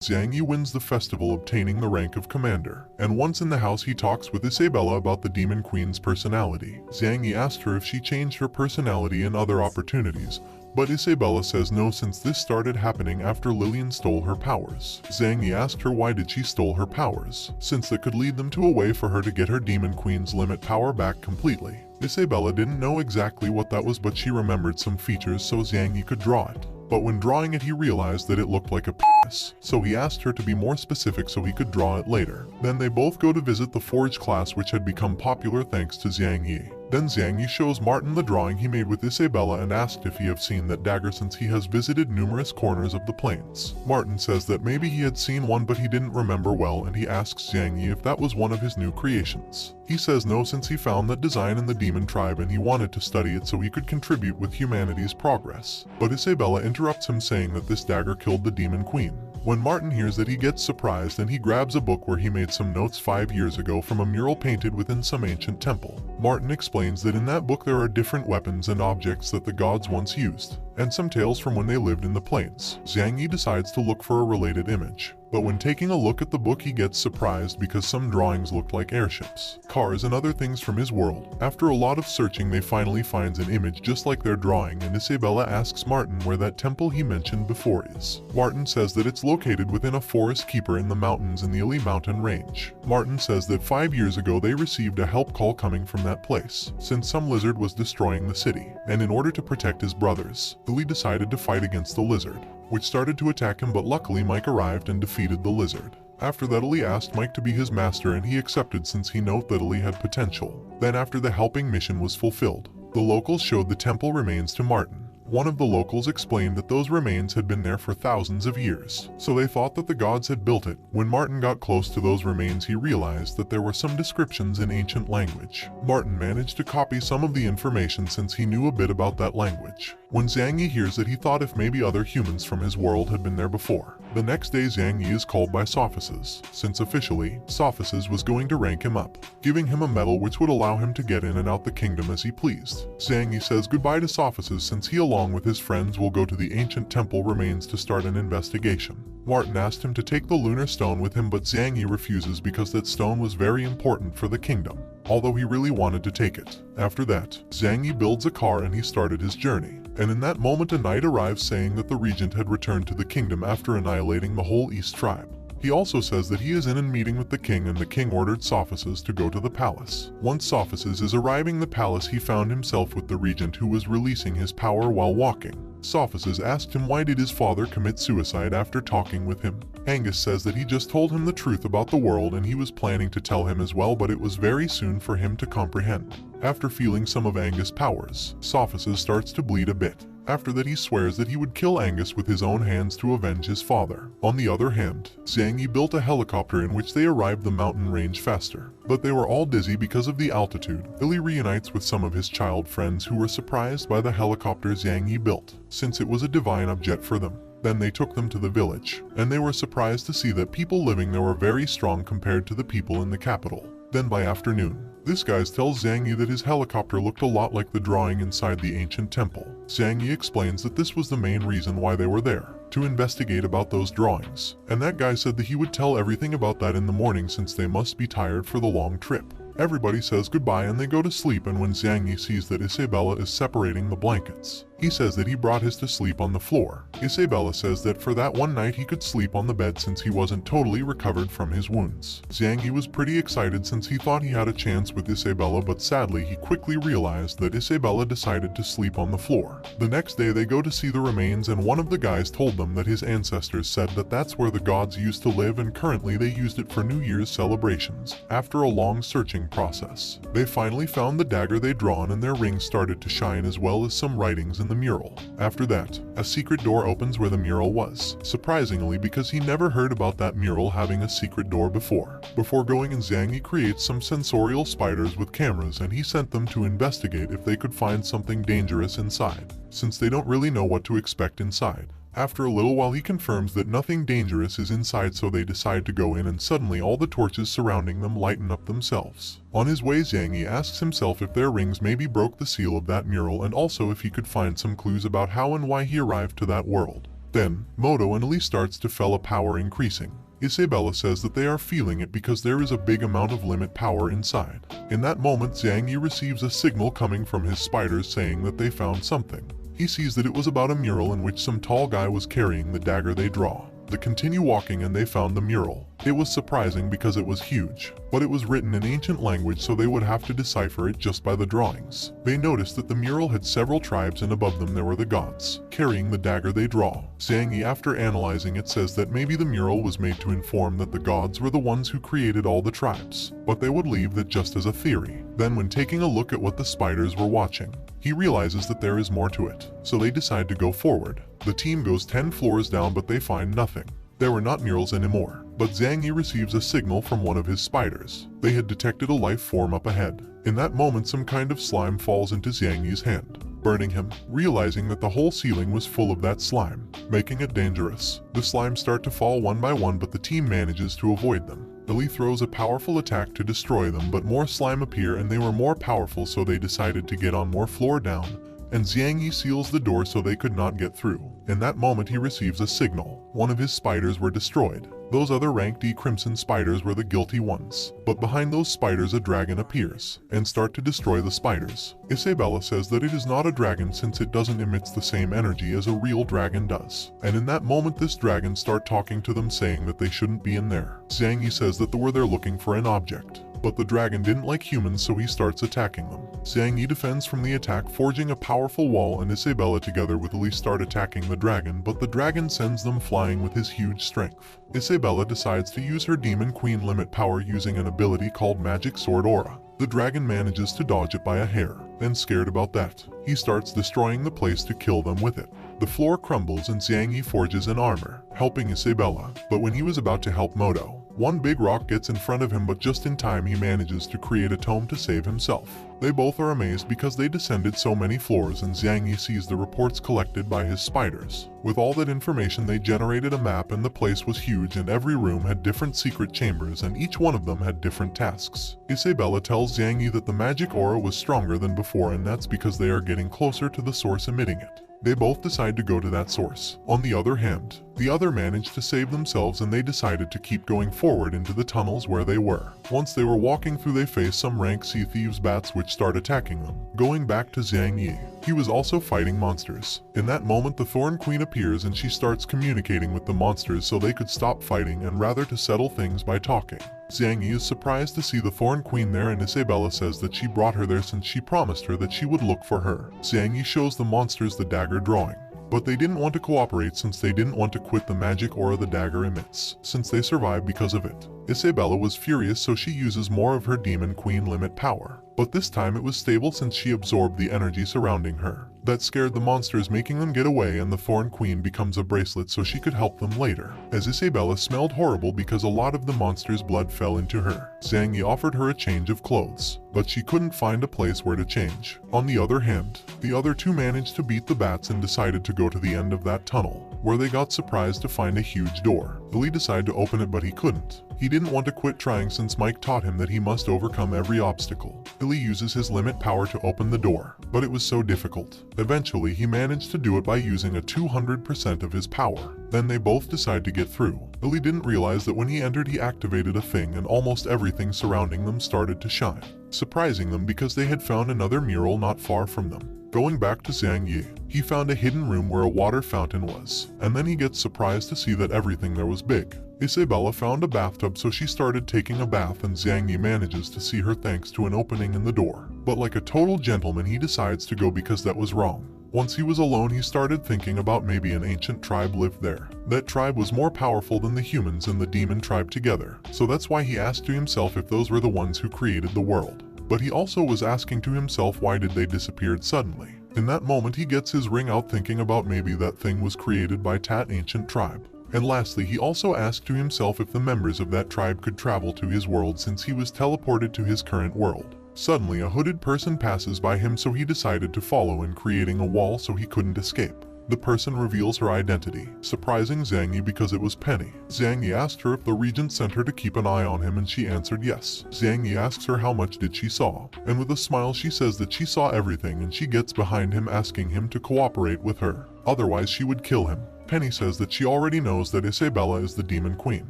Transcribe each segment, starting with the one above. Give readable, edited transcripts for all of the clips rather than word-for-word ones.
Zhang Yi wins the festival, obtaining the rank of commander. And once in the house, he talks with Isabella about the Demon Queen's personality. Zhang Yi asked her if she changed her personality in other opportunities, but Isabella says no, since this started happening after Lillian stole her powers. Zhang Yi asked her why did she stole her powers, since that could lead them to a way for her to get her Demon Queen's limit power back completely. Isabella didn't know exactly what that was, but she remembered some features so Zhang Yi could draw it. But when drawing it, he realized that it looked like a penis, so he asked her to be more specific so he could draw it later. Then they both go to visit the forge class, which had become popular thanks to Zhang Yi. Then Zhang Yi shows Martin the drawing he made with Isabella and asked if he have seen that dagger since he has visited numerous corners of the plains. Martin says that maybe he had seen one but he didn't remember well, and he asks Zhang Yi if that was one of his new creations. He says no, since he found that design in the demon tribe and he wanted to study it so he could contribute with humanity's progress. But Isabella interrupts him, saying that this dagger killed the Demon Queen. When Martin hears that, he gets surprised and he grabs a book where he made some notes 5 years ago from a mural painted within some ancient temple. Martin explains that in that book there are different weapons and objects that the gods once used, and some tales from when they lived in the plains. Zhang Yi decides to look for a related image. But when taking a look at the book, he gets surprised because some drawings looked like airships, cars, and other things from his world. After a lot of searching, they finally finds an image just like their drawing, and Isabella asks Martin where that temple he mentioned before is. Martin says that it's located within a forest keeper in the mountains in the Ili mountain range. Martin says that 5 years ago they received a help call coming from that place, since some lizard was destroying the city, and in order to protect his brothers, Ili decided to fight against the lizard, which started to attack him, but luckily Mike arrived and defeated the lizard. After that, Ili asked Mike to be his master and he accepted, since he knew that Ili had potential. Then after the helping mission was fulfilled, the locals showed the temple remains to Martin. One of the locals explained that those remains had been there for thousands of years, so they thought that the gods had built it. When Martin got close to those remains, he realized that there were some descriptions in ancient language. Martin managed to copy some of the information since he knew a bit about that language. When Zhang Yi hears it, he thought if maybe other humans from his world had been there before. The next day, Zhang Yi is called by Sophices, since officially, Sophices was going to rank him up, giving him a medal which would allow him to get in and out the kingdom as he pleased. Zhang Yi says goodbye to Sophices, since he along with his friends will go to the ancient temple remains to start an investigation. Martin asked him to take the lunar stone with him, but Zhang Yi refuses because that stone was very important for the kingdom, although he really wanted to take it. After that, Zhang Yi builds a car and he started his journey. And in that moment, a knight arrives saying that the regent had returned to the kingdom after annihilating the whole East tribe. He also says that he is in a meeting with the king, and the king ordered Sophices to go to the palace. Once Sophices is arriving the palace, he found himself with the regent, who was releasing his power while walking. Sophices asked him why did his father commit suicide after talking with him. Angus says that he just told him the truth about the world and he was planning to tell him as well, but it was very soon for him to comprehend. After feeling some of Angus' powers, Sophices starts to bleed a bit. After that, he swears that he would kill Angus with his own hands to avenge his father. On the other hand, Zhang Yi built a helicopter in which they arrived the mountain range faster. But they were all dizzy because of the altitude. Ili reunites with some of his child friends who were surprised by the helicopter Zhang Yi built, since it was a divine object for them. Then they took them to the village, and they were surprised to see that people living there were very strong compared to the people in the capital. Then by afternoon, this guy tells Zhang Yi that his helicopter looked a lot like the drawing inside the ancient temple. Zhang Yi explains that this was the main reason why they were there, to investigate about those drawings. And that guy said that he would tell everything about that in the morning, since they must be tired for the long trip. Everybody says goodbye and they go to sleep, and when Zhang Yi sees that Isabella is separating the blankets, he says that he brought his to sleep on the floor. Isabella says that for that one night he could sleep on the bed since he wasn't totally recovered from his wounds. Zhang Yi was pretty excited since he thought he had a chance with Isabella, but sadly he quickly realized that Isabella decided to sleep on the floor. The next day they go to see the remains, and one of the guys told them that his ancestors said that that's where the gods used to live, and currently they used it for New Year's celebrations. After a long searching process, they finally found the dagger they'd drawn, and their rings started to shine, as well as some writings in the mural. After that, a secret door opens where the mural was, surprisingly, because he never heard about that mural having a secret door before. Before going in, Zhang Yi creates some sensorial spiders with cameras, and he sent them to investigate if they could find something dangerous inside, since they don't really know what to expect inside. After a little while, he confirms that nothing dangerous is inside, so they decide to go in, and suddenly all the torches surrounding them lighten up themselves. On his way, Zhang Yi asks himself if their rings maybe broke the seal of that mural, and also if he could find some clues about how and why he arrived to that world. Then, Moto and Lee starts to feel a power increasing. Isabella says that they are feeling it because there is a big amount of limit power inside. In that moment, Zhang Yi receives a signal coming from his spiders saying that they found something. He sees that it was about a mural in which some tall guy was carrying the dagger they draw. They continue walking and they found the mural. It was surprising because it was huge, but it was written in ancient language so they would have to decipher it just by the drawings. They noticed that the mural had several tribes and above them there were the gods, carrying the dagger they draw. Zhang Yi, after analyzing it, says that maybe the mural was made to inform that the gods were the ones who created all the tribes, but they would leave that just as a theory. Then when taking a look at what the spiders were watching, he realizes that there is more to it, so they decide to go forward. The team goes 10 floors down but they find nothing. There were not murals anymore, but Zhang Yi receives a signal from one of his spiders. They had detected a life form up ahead. In that moment, some kind of slime falls into Zhang Yi's hand, burning him, realizing that the whole ceiling was full of that slime, making it dangerous. The slimes start to fall one by one, but the team manages to avoid them. Lee throws a powerful attack to destroy them, but more slime appear and they were more powerful, so they decided to get on more floor down, and Zhang Yi seals the door so they could not get through. In that moment, he receives a signal. One of his spiders were destroyed. Those other rank D crimson spiders were the guilty ones. But behind those spiders a dragon appears and start to destroy the spiders. Isabella says that it is not a dragon since it doesn't emit the same energy as a real dragon does. And in that moment this dragon start talking to them saying that they shouldn't be in there. Zhang Yi says that they were there looking for an object. But the dragon didn't like humans, so he starts attacking them. Zhang Yi defends from the attack, forging a powerful wall, and Isabella together with Lee start attacking the dragon, but the dragon sends them flying with his huge strength. Isabella decides to use her Demon Queen limit power using an ability called Magic Sword Aura. The dragon manages to dodge it by a hair, and scared about that, he starts destroying the place to kill them with it. The floor crumbles and Zhang Yi forges an armor, helping Isabella, but when he was about to help Moto, one big rock gets in front of him, but just in time he manages to create a tome to save himself. They both are amazed because they descended so many floors, and Zhang Yi sees the reports collected by his spiders. With all that information they generated a map, and the place was huge and every room had different secret chambers and each one of them had different tasks. Isabella tells Zhang Yi that the magic aura was stronger than before, and that's because they are getting closer to the source emitting it. They both decide to go to that source. On the other hand, the other managed to save themselves and they decided to keep going forward into the tunnels where they were. Once they were walking through, they faced some rank sea thieves bats which start attacking them. Going back to Zhang Yi, he was also fighting monsters. In that moment the Thorn Queen appears and she starts communicating with the monsters so they could stop fighting and rather to settle things by talking. Zhang Yi is surprised to see the Thorn Queen there, and Isabella says that she brought her there since she promised her that she would look for her. Zhang Yi shows the monsters the dagger drawing, but they didn't want to cooperate since they didn't want to quit the magic aura the dagger emits, since they survived because of it. Isabella was furious, so she uses more of her Demon Queen limit power, but this time it was stable since she absorbed the energy surrounding her. That scared the monsters, making them get away, and the Thorn Queen becomes a bracelet so she could help them later. As Isabella smelled horrible because a lot of the monsters' blood fell into her, Zhang Yi offered her a change of clothes, but she couldn't find a place where to change. On the other hand, the other two managed to beat the bats and decided to go to the end of that tunnel, where they got surprised to find a huge door. Lee decided to open it, but he couldn't. He didn't want to quit trying since Mike taught him that he must overcome every obstacle. Lee uses his limit power to open the door, but it was so difficult. Eventually, he managed to do it by using a 200% of his power. Then they both decide to get through. Lee didn't realize that when he entered he activated a thing and almost everything surrounding them started to shine, surprising them because they had found another mural not far from them. Going back to Zhang Yi, he found a hidden room where a water fountain was, and then he gets surprised to see that everything there was big. Isabella found a bathtub, so she started taking a bath, and Zhang Yi manages to see her thanks to an opening in the door. But like a total gentleman, he decides to go because that was wrong. Once he was alone, he started thinking about maybe an ancient tribe lived there. That tribe was more powerful than the humans and the demon tribe together, so that's why he asked to himself if those were the ones who created the world. But he also was asking to himself why did they disappeared suddenly. In that moment he gets his ring out, thinking about maybe that thing was created by that ancient tribe. And lastly, he also asked to himself if the members of that tribe could travel to his world since he was teleported to his current world. Suddenly a hooded person passes by him, so he decided to follow in, creating a wall so he couldn't escape. The person reveals her identity, surprising Zhang Yi because it was Penny. Zhang Yi asked her if the regent sent her to keep an eye on him, and she answered yes. Zhang Yi asks her how much did she saw, and with a smile she says that she saw everything, and she gets behind him asking him to cooperate with her, otherwise she would kill him. Penny says that she already knows that Isabella is the Demon Queen,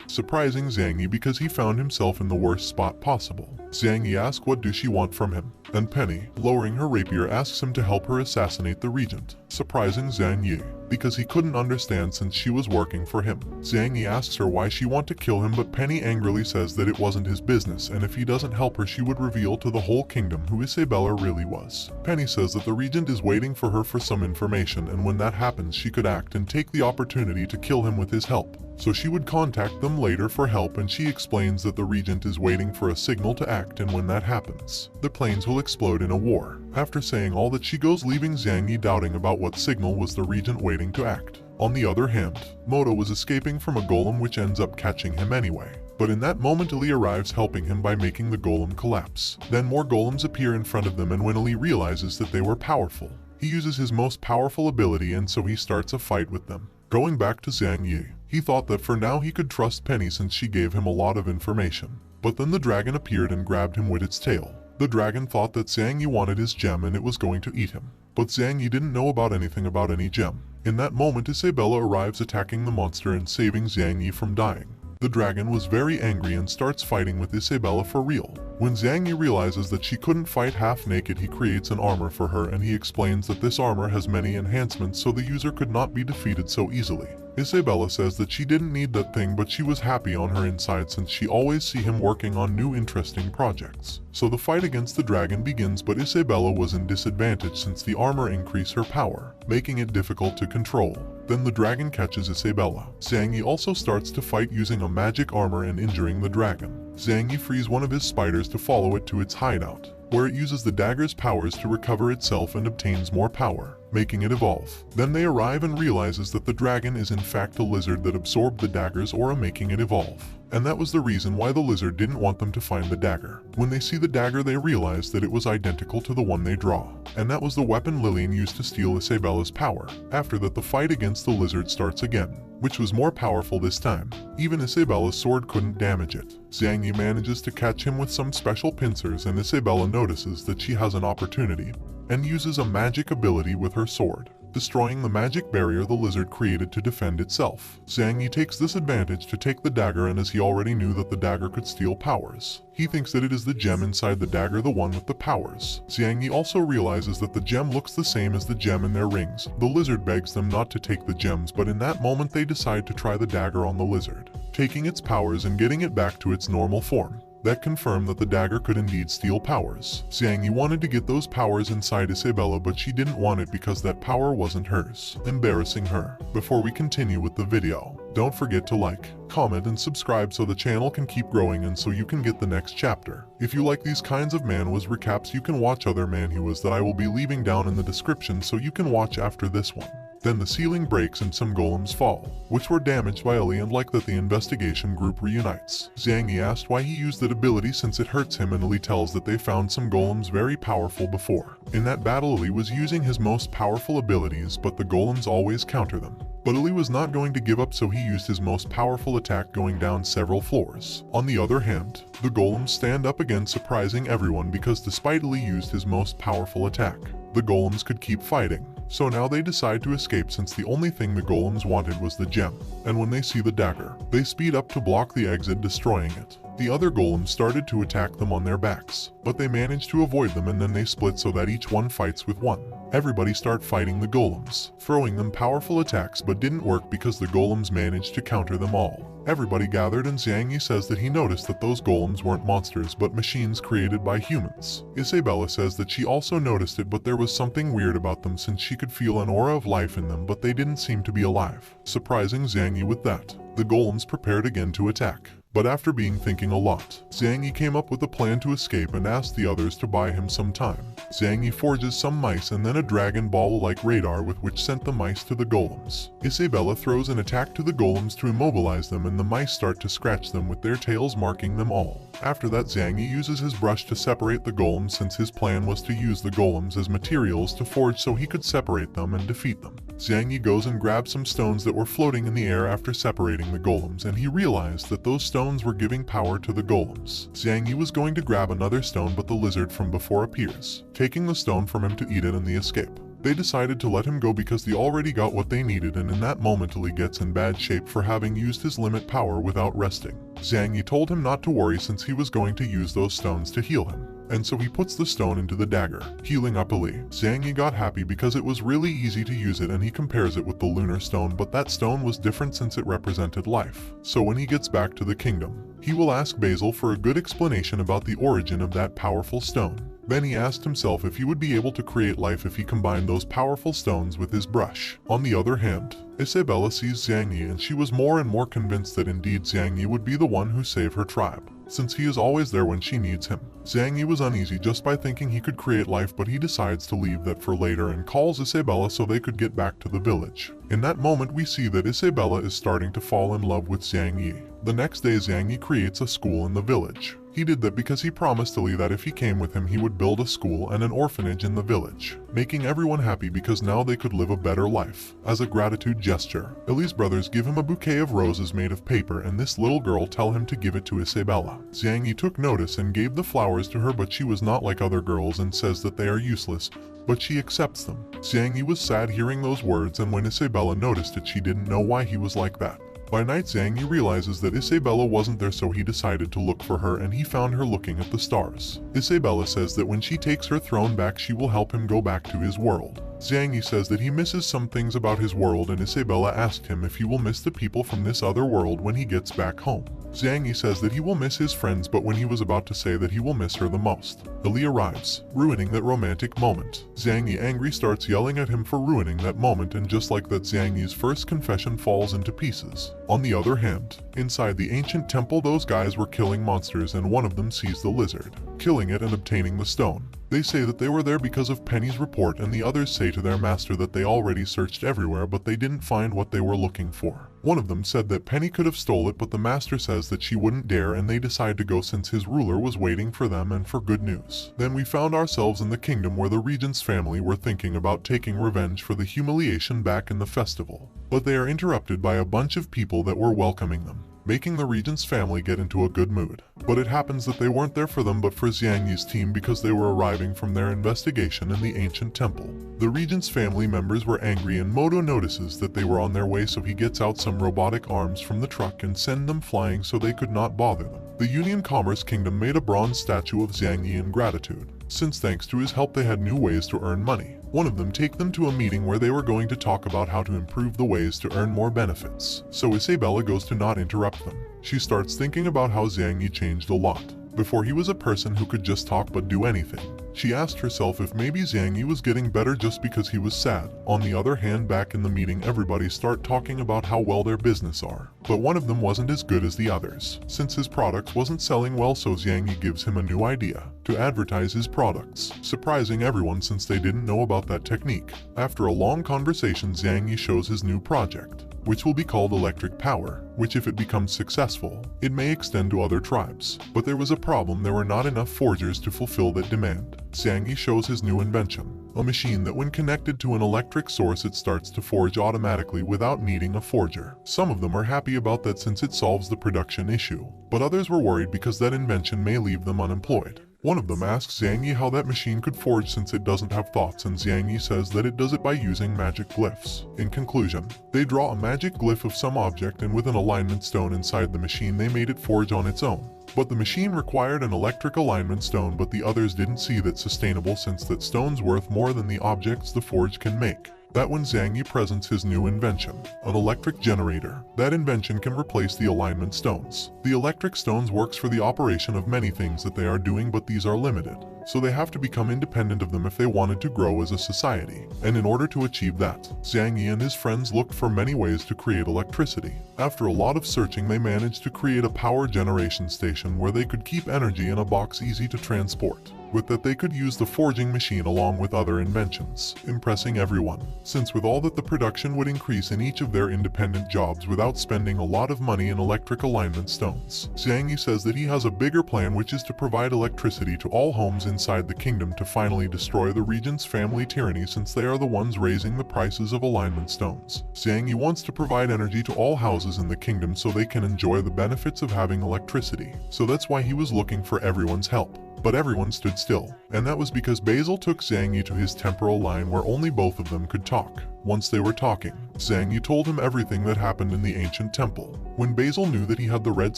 surprising Zhang Yi because he found himself in the worst spot possible. Zhang Yi asks what do she want from him, and Penny, lowering her rapier, asks him to help her assassinate the regent, surprising Zhang Yi because he couldn't understand since she was working for him. Zhang Yi asks her why she wants to kill him, but Penny angrily says that it wasn't his business, and if he doesn't help her she would reveal to the whole kingdom who Isabella really was. Penny says that the regent is waiting for her for some information, and when that happens she could act and take the opportunity to kill him with his help. So she would contact them later for help, and she explains that the regent is waiting for a signal to act, and when that happens, the planes will explode in a war. After saying all that, she goes, leaving Zhang Yi doubting about what signal was the regent waiting to act. On the other hand, Moto was escaping from a golem which ends up catching him anyway. But in that moment Ali arrives, helping him by making the golem collapse. Then more golems appear in front of them, and when Ali realizes that they were powerful, he uses his most powerful ability, and so he starts a fight with them. Going back to Zhang Yi, he thought that for now he could trust Penny since she gave him a lot of information. But then the dragon appeared and grabbed him with its tail. The dragon thought that Zhang Yi wanted his gem and it was going to eat him. But Zhang Yi didn't know about anything about any gem. In that moment Isabella arrives, attacking the monster and saving Zhang Yi from dying. The dragon was very angry and starts fighting with Isabella for real. When Zhang Yi realizes that she couldn't fight half naked, he creates an armor for her, and he explains that this armor has many enhancements so the user could not be defeated so easily. Isabella says that she didn't need that thing, but she was happy on her inside since she always see him working on new interesting projects. So the fight against the dragon begins, but Isabella was in disadvantage since the armor increased her power, making it difficult to control. Then the dragon catches Isabella. Zhang Yi also starts to fight using a magic armor and injuring the dragon. Zhang Yi frees one of his spiders to follow it to its hideout, where it uses the dagger's powers to recover itself and obtains more power, making it evolve. Then they arrive and realizes that the dragon is in fact a lizard that absorbed the dagger's aura, making it evolve. And that was the reason why the lizard didn't want them to find the dagger. When they see the dagger they realize that it was identical to the one they draw. And that was the weapon Lillian used to steal Isabella's power. After that the fight against the lizard starts again, which was more powerful this time. Even Isabella's sword couldn't damage it. Zhang Yi manages to catch him with some special pincers, and Isabella notices that she has an opportunity and uses a magic ability with her sword, destroying the magic barrier the lizard created to defend itself. Zhang Yi takes this advantage to take the dagger, and as he already knew that the dagger could steal powers, he thinks that it is the gem inside the dagger, the one with the powers. Zhang Yi also realizes that the gem looks the same as the gem in their rings. The lizard begs them not to take the gems, but in that moment they decide to try the dagger on the lizard, taking its powers and getting it back to its normal form. That confirmed that the dagger could indeed steal powers. Zhang Yi wanted to get those powers inside Isabella, but she didn't want it because that power wasn't hers, embarrassing her. Before we continue with the video, don't forget to like, comment, and subscribe so the channel can keep growing and so you can get the next chapter. If you like these kinds of manhwas recaps, you can watch other manhwas that I will be leaving down in the description so you can watch after this one. Then the ceiling breaks and some golems fall, which were damaged by Ali, and like that the investigation group reunites. Zhang Yi asked why he used that ability since it hurts him, and Ali tells that they found some golems very powerful before. In that battle Ali was using his most powerful abilities, but the golems always counter them. But Ali was not going to give up, so he used his most powerful attack, going down several floors. On the other hand, the golems stand up again, surprising everyone because despite Ali used his most powerful attack, the golems could keep fighting. So now they decide to escape since the only thing the golems wanted was the gem. And when they see the dagger, they speed up to block the exit, destroying it. The other golems started to attack them on their backs, but they managed to avoid them, and then they split so that each one fights with one. Everybody start fighting the golems, throwing them powerful attacks, but didn't work because the golems managed to counter them all. Everybody gathered, and Zhang Yi says that he noticed that those golems weren't monsters but machines created by humans. Isabella says that she also noticed it, but there was something weird about them since she could feel an aura of life in them, but they didn't seem to be alive. Surprising Zhang Yi with that, the golems prepared again to attack. But after thinking a lot, Zhang Yi came up with a plan to escape and asked the others to buy him some time. Zhang Yi forges some mice and then a dragon ball like radar with which sent the mice to the golems. Isabella throws an attack to the golems to immobilize them, and the mice start to scratch them with their tails, marking them all. After that Zhang Yi uses his brush to separate the golems since his plan was to use the golems as materials to forge so he could separate them and defeat them. Zhang Yi goes and grabs some stones that were floating in the air after separating the golems, and he realized that those stones were giving power to the golems. Zhang Yi was going to grab another stone, but the lizard from before appears, taking the stone from him to eat it in the escape. They decided to let him go because they already got what they needed, and in that moment Li gets in bad shape for having used his limit power without resting. Zhang Yi told him not to worry since he was going to use those stones to heal him, and so he puts the stone into the dagger, healing up Li. Zhang Yi got happy because it was really easy to use it, and he compares it with the lunar stone, but that stone was different since it represented life. So when he gets back to the kingdom, he will ask Basil for a good explanation about the origin of that powerful stone. Then he asked himself if he would be able to create life if he combined those powerful stones with his brush. On the other hand, Isabella sees Zhang Yi, and she was more and more convinced that indeed Zhang Yi would be the one who saved her tribe, since he is always there when she needs him. Zhang Yi was uneasy just by thinking he could create life, but he decides to leave that for later and calls Isabella so they could get back to the village. In that moment we see that Isabella is starting to fall in love with Zhang Yi. The next day Zhang Yi creates a school in the village. He did that because he promised Li that if he came with him he would build a school and an orphanage in the village, making everyone happy because now they could live a better life. As a gratitude gesture, Li's brothers give him a bouquet of roses made of paper, and this little girl tell him to give it to Isabella. Zhang Yi took notice and gave the flowers to her, but she was not like other girls and says that they are useless, but she accepts them. Zhang Yi was sad hearing those words, and when Isabella noticed it she didn't know why he was like that. By night Zhang Yi realizes that Isabella wasn't there, so he decided to look for her, and he found her looking at the stars. Isabella says that when she takes her throne back she will help him go back to his world. Zhang Yi says that he misses some things about his world, and Isabella asked him if he will miss the people from this other world when he gets back home. Zhang Yi says that he will miss his friends, but when he was about to say that he will miss her the most, Li arrives, ruining that romantic moment. Zhang Yi angry starts yelling at him for ruining that moment, and just like that Zhang Yi's first confession falls into pieces. On the other hand, inside the ancient temple those guys were killing monsters, and one of them sees the lizard, killing it and obtaining the stone. They say that they were there because of Penny's report, and the others say to their master that they already searched everywhere but they didn't find what they were looking for. One of them said that Penny could have stole it, but the master says that she wouldn't dare, and they decide to go since his ruler was waiting for them and for good news. Then we found ourselves in the kingdom where the regent's family were thinking about taking revenge for the humiliation back in the festival, but they are interrupted by a bunch of people that were welcoming them, making the regent's family get into a good mood. But it happens that they weren't there for them but for Zhang Yi's team because they were arriving from their investigation in the ancient temple. The regent's family members were angry, and Moto notices that they were on their way, so he gets out some robotic arms from the truck and send them flying so they could not bother them. The Union Commerce Kingdom made a bronze statue of Zhang Yi in gratitude, since thanks to his help they had new ways to earn money. One of them take them to a meeting where they were going to talk about how to improve the ways to earn more benefits. So Isabella goes to not interrupt them. She starts thinking about how Zhang Yi changed a lot. Before he was a person who could just talk but do anything. She asked herself if maybe Zhang Yi was getting better just because he was sad. On the other hand, back in the meeting everybody start talking about how well their business are. But one of them wasn't as good as the others, since his products wasn't selling well, so Zhang Yi gives him a new idea to advertise his products, surprising everyone since they didn't know about that technique. After a long conversation Zhang Yi shows his new project, which will be called electric power, which if it becomes successful, it may extend to other tribes. But there was a problem, there were not enough forgers to fulfill that demand. Zhang Yi shows his new invention, a machine that when connected to an electric source it starts to forge automatically without needing a forger. Some of them are happy about that since it solves the production issue, but others were worried because that invention may leave them unemployed. One of them asks Zhang Yi how that machine could forge since it doesn't have thoughts, and Zhang Yi says that it does it by using magic glyphs. In conclusion, they draw a magic glyph of some object, and with an alignment stone inside the machine they made it forge on its own. But the machine required an electric alignment stone, but the others didn't see that sustainable since that stone's worth more than the objects the forge can make. That when Zhang Yi presents his new invention, an electric generator, that invention can replace the alignment stones. The electric stones works for the operation of many things that they are doing, but these are limited, so they have to become independent of them if they wanted to grow as a society. And in order to achieve that, Zhang Yi and his friends looked for many ways to create electricity. After a lot of searching they managed to create a power generation station where they could keep energy in a box easy to transport. With that they could use the forging machine along with other inventions, impressing everyone, since with all that the production would increase in each of their independent jobs without spending a lot of money in electric alignment stones. Zhang Yi says that he has a bigger plan, which is to provide electricity to all homes inside the kingdom to finally destroy the regent's family tyranny, since they are the ones raising the prices of alignment stones. Zhang Yi wants to provide energy to all houses in the kingdom so they can enjoy the benefits of having electricity, so that's why he was looking for everyone's help. but everyone stood still, and that was because Basil took Zhang Yi to his temporal line where only both of them could talk. Once they were talking, Zhang Yi told him everything that happened in the ancient temple. When Basil knew that he had the red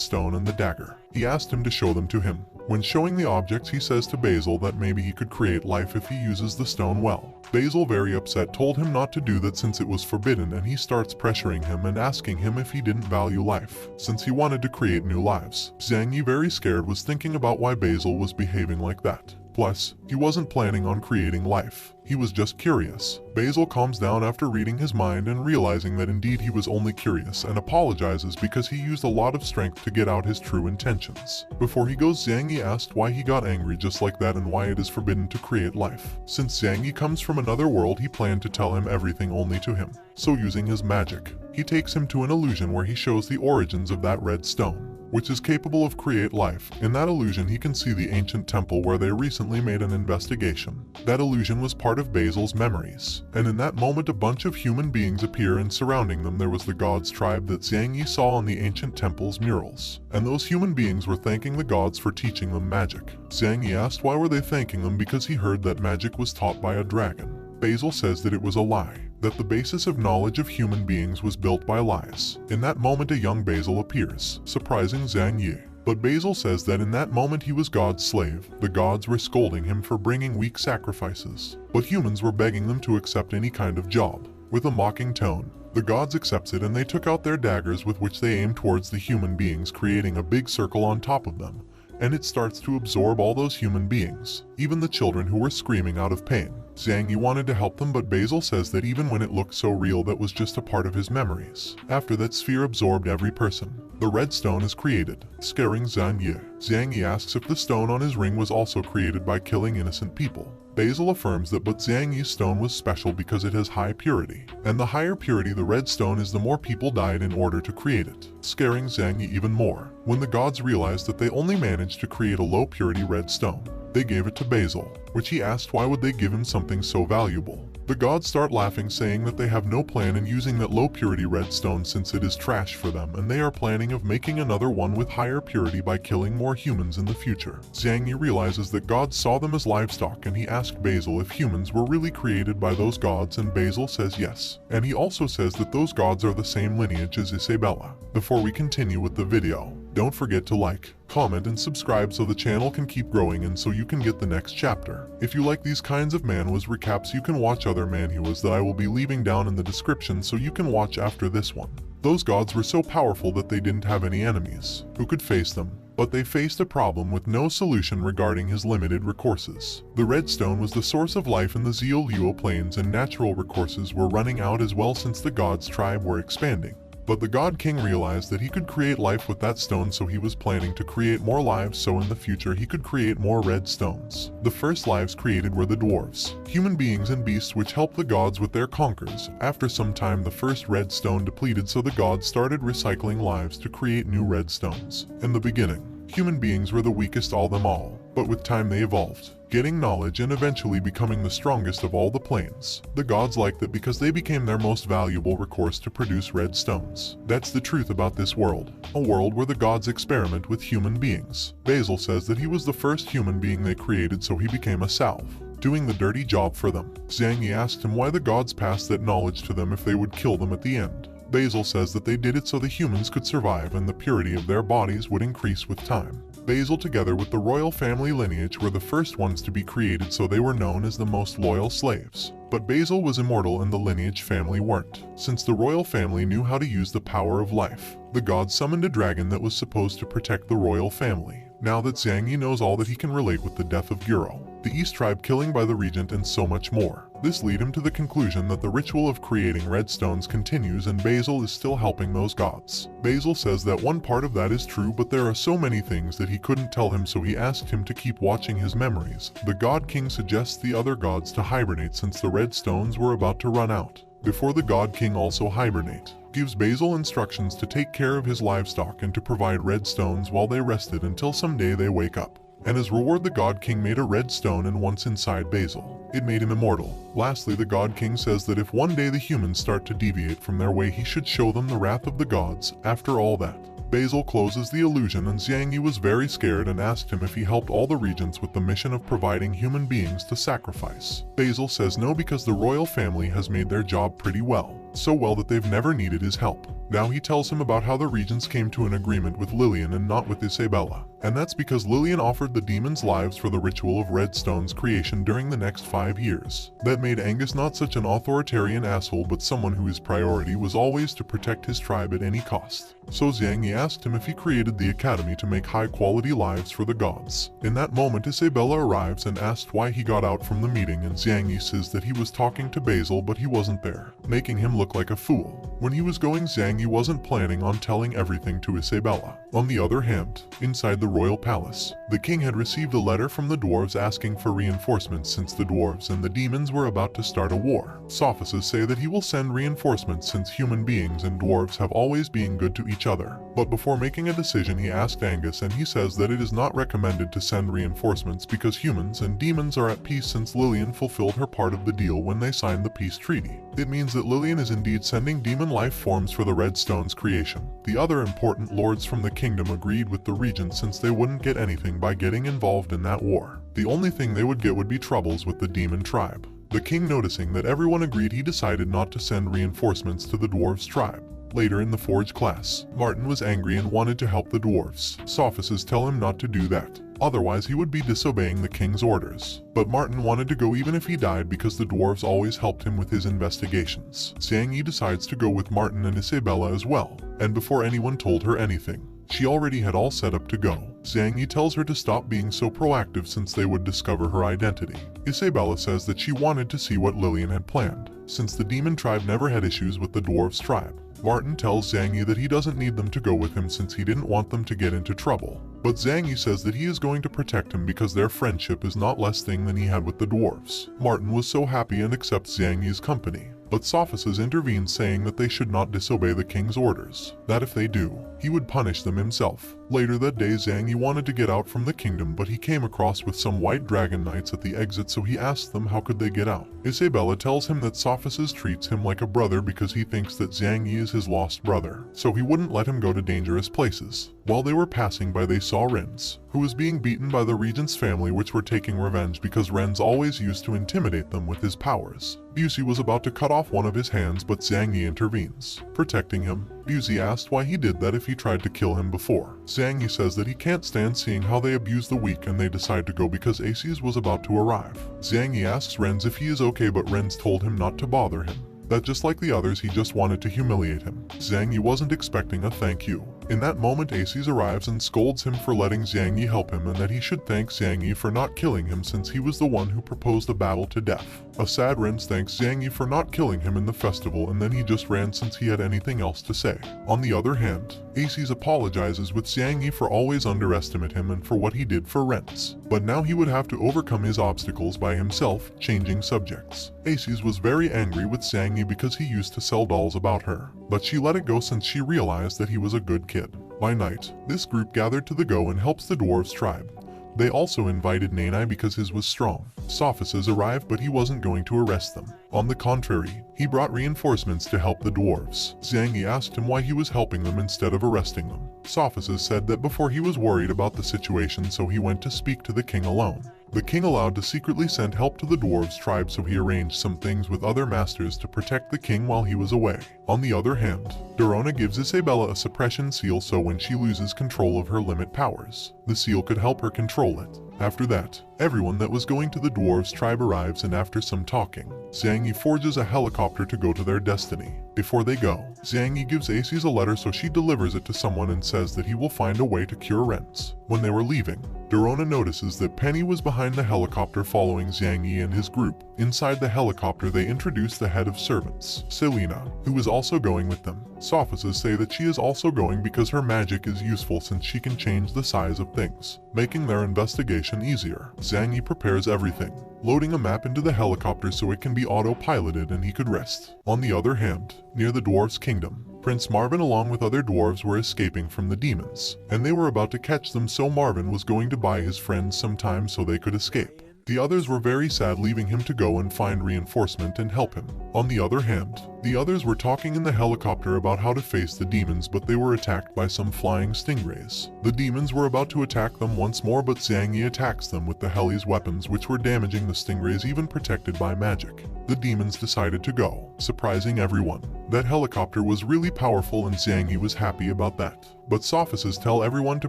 stone and the dagger, he asked him to show them to him. When showing the objects, he says to Basil that maybe he could create life if he uses the stone well. Basil, very upset, told him not to do that since it was forbidden, and he starts pressuring him and asking him if he didn't value life, since he wanted to create new lives. Zhang Yi, very scared, was thinking about why Basil was behaving like that. Plus, he wasn't planning on creating life. He was just curious. Basil calms down after reading his mind and realizing that indeed he was only curious, and apologizes because he used a lot of strength to get out his true intentions. Before he goes, Zhang Yi asked why he got angry just like that and why it is forbidden to create life. Since Zhang Yi comes from another world, he planned to tell him everything only to him. So using his magic, he takes him to an illusion where he shows the origins of that red stone, which is capable of create life. In that illusion, he can see the ancient temple where they recently made an investigation. That illusion was part of Basil's memories, and in that moment a bunch of human beings appear, and surrounding them there was the gods' tribe that Zhang Yi saw on the ancient temple's murals. And those human beings were thanking the gods for teaching them magic. Zhang Yi asked why were they thanking them, because he heard that magic was taught by a dragon. Basil says that it was a lie, that the basis of knowledge of human beings was built by lies. In that moment a young Basil appears, surprising Zhang Yi. But Basil says that in that moment he was God's slave. The gods were scolding him for bringing weak sacrifices, but humans were begging them to accept any kind of job. With a mocking tone, the gods accepted, and they took out their daggers with which they aimed towards the human beings, creating a big circle on top of them, and it starts to absorb all those human beings, even the children who were screaming out of pain. Zhang Yi wanted to help them, but Basil says that even when it looked so real, that was just a part of his memories. After that sphere absorbed every person, the red stone is created, scaring Zhang Yi. Zhang Yi asks if the stone on his ring was also created by killing innocent people. Basil affirms that, but Zhang Yi's stone was special because it has high purity, and the higher purity the red stone is, the more people died in order to create it, scaring Zhang Yi even more. When the gods realized that they only managed to create a low purity red stone, they gave it to Basil, which he asked why would they give him something so valuable. The gods start laughing, saying that they have no plan in using that low purity red stone since it is trash for them, and they are planning of making another one with higher purity by killing more humans in the future. Zhang Yi realizes that gods saw them as livestock, and he asked Basil if humans were really created by those gods, and Basil says yes. And he also says that those gods are the same lineage as Isabella. Before we continue with the video, don't forget to like, comment, and subscribe so the channel can keep growing and so you can get the next chapter. If you like these kinds of manhwas recaps, you can watch other manhwas that I will be leaving down in the description so you can watch after this one. Those gods were so powerful that they didn't have any enemies who could face them, but they faced a problem with no solution regarding his limited resources. The red stone was the source of life in the Zhou plains, and natural resources were running out as well since the gods' tribe were expanding. But the God King realized that he could create life with that stone, so he was planning to create more lives so in the future he could create more red stones. The first lives created were the dwarves, human beings and beasts which helped the gods with their conquers. After some time the first red stone depleted, so the gods started recycling lives to create new red stones. In the beginning, human beings were the weakest of them all, but with time they evolved, getting knowledge and eventually becoming the strongest of all the planes. The gods liked that because they became their most valuable resource to produce red stones. That's the truth about this world, a world where the gods experiment with human beings. Basil says that he was the first human being they created, so he became a salve, doing the dirty job for them. Zhang Yi asked him why the gods passed that knowledge to them if they would kill them at the end. Basil says that they did it so the humans could survive and the purity of their bodies would increase with time. Basil, together with the royal family lineage, were the first ones to be created, so they were known as the most loyal slaves. But Basil was immortal and the lineage family weren't. Since the royal family knew how to use the power of life, the gods summoned a dragon that was supposed to protect the royal family. Now that Zhang Yi knows all that, he can relate with the death of Guro, the East tribe killing by the regent, and so much more. This lead him to the conclusion that the ritual of creating red stones continues and Basil is still helping those gods. Basil says that one part of that is true, but there are so many things that he couldn't tell him, so he asked him to keep watching his memories. The God King suggests the other gods to hibernate since the red stones were about to run out. Before the God King also hibernate, gives Basil instructions to take care of his livestock and to provide red stones while they rested until someday they wake up. And as reward the God King made a red stone, and once inside Basil, it made him immortal. Lastly, the God King says that if one day the humans start to deviate from their way, he should show them the wrath of the gods. After all that, Basil closes the illusion and Xiangyi was very scared and asked him if he helped all the regents with the mission of providing human beings to sacrifice. Basil says no because the royal family has made their job pretty well, so well that they've never needed his help. Now he tells him about how the regents came to an agreement with Lillian and not with Isabella, and that's because Lillian offered the demons lives for the ritual of Redstone's creation during the next 5 years. That made Angus not such an authoritarian asshole but someone whose priority was always to protect his tribe at any cost. So Xiangyi asked him if he created the academy to make high-quality lives for the gods. In that moment Isabella arrives and asked why he got out from the meeting, and Xiangyi says that he was talking to Basil but he wasn't there, making him look like a fool. When he was going, Xiangyi wasn't planning on telling everything to Isabella. On the other hand, inside the royal palace, the king had received a letter from the dwarves asking for reinforcements since the dwarves and the demons were about to start a war. Sophists say that he will send reinforcements since human beings and dwarves have always been good to each other. But before making a decision he asked Angus, and he says that it is not recommended to send reinforcements because humans and demons are at peace since Lillian fulfilled her part of the deal when they signed the peace treaty. It means that Lillian is indeed sending demon life forms for the Redstone's creation. The other important lords from the kingdom agreed with the regent since they wouldn't get anything by getting involved in that war. The only thing they would get would be troubles with the demon tribe. The king, noticing that everyone agreed, he decided not to send reinforcements to the dwarves' tribe. Later in the Forge class, Martin was angry and wanted to help the dwarves. Sophists tell him not to do that, otherwise he would be disobeying the king's orders. But Martin wanted to go even if he died because the dwarves always helped him with his investigations. Xiangyi decides to go with Martin and Isabella as well, and before anyone told her anything, she already had all set up to go. Xiangyi tells her to stop being so proactive since they would discover her identity. Isabella says that she wanted to see what Lillian had planned, since the demon tribe never had issues with the dwarves' tribe. Martin tells Xiangyi that he doesn't need them to go with him since he didn't want them to get into trouble. But Xiangyi says that he is going to protect him because their friendship is not less thing than he had with the dwarves. Martin was so happy and accepts Xiangyi's company. But Sophists intervene, saying that they should not disobey the king's orders, that if they do, he would punish them himself. Later that day Xiangyi wanted to get out from the kingdom, but he came across with some white dragon knights at the exit, so he asked them how could they get out. Isabella tells him that Sophists treats him like a brother because he thinks that Xiangyi is his lost brother, so he wouldn't let him go to dangerous places. While they were passing by they saw Renz, who was being beaten by the regent's family, which were taking revenge because Renz always used to intimidate them with his powers. Busey was about to cut off one of his hands, but Xiangyi intervenes, protecting him. Busey asked why he did that if he tried to kill him before. Xiangyi says that he can't stand seeing how they abuse the weak, and they decide to go because Aces was about to arrive. Xiangyi asks Renz if he is okay, but Renz told him not to bother him, that just like the others he just wanted to humiliate him. Xiangyi wasn't expecting a thank you. In that moment Aces arrives and scolds him for letting Xiangyi help him, and that he should thank Xiangyi for not killing him since he was the one who proposed the battle to death. A sad Renz thanks Xiangyi for not killing him in the festival, and then he just ran since he had anything else to say. On the other hand, Aces apologizes with Xiangyi for always underestimate him and for what he did for Renz. But now he would have to overcome his obstacles by himself, changing subjects. Aces was very angry with Xiangyi because he used to sell dolls about her, but she let it go since she realized that he was a good kid. By night, this group gathered to the go and helps the dwarves' tribe. They also invited Nanai because his was strong. Sophists arrived, but he wasn't going to arrest them. On the contrary, he brought reinforcements to help the dwarves. Xiangyi asked him why he was helping them instead of arresting them. Sophists said that before he was worried about the situation, so he went to speak to the king alone. The king allowed to secretly send help to the dwarves' tribe, so he arranged some things with other masters to protect the king while he was away. On the other hand, Dorona gives Isabella a suppression seal, so when she loses control of her limit powers, the seal could help her control it. After that, everyone that was going to the dwarves' tribe arrives, and after some talking, Xiangyi forges a helicopter to go to their destiny. Before they go, Xiangyi gives Aces a letter, so she delivers it to someone and says that he will find a way to cure Renz. When they were leaving, Dorona notices that Penny was behind the helicopter following Xiangyi and his group. Inside the helicopter they introduce the head of servants, Selena, who is also going with them. Sophists say that she is also going because her magic is useful since she can change the size of things, making their investigation easier. Xiangyi prepares everything, loading a map into the helicopter so it can be autopiloted and he could rest. On the other hand, near the dwarves' kingdom, Prince Marvin along with other dwarves were escaping from the demons, and they were about to catch them, so Marvin was going to buy his friends some time so they could escape. The others were very sad, leaving him to go and find reinforcement and help him. On the other hand, the others were talking in the helicopter about how to face the demons, but they were attacked by some flying stingrays. The demons were about to attack them once more, but Zhang Yi attacks them with the heli's weapons, which were damaging the stingrays, even protected by magic. The demons decided to go, surprising everyone. That helicopter was really powerful and Zhang Yi was happy about that. But Sophists tell everyone to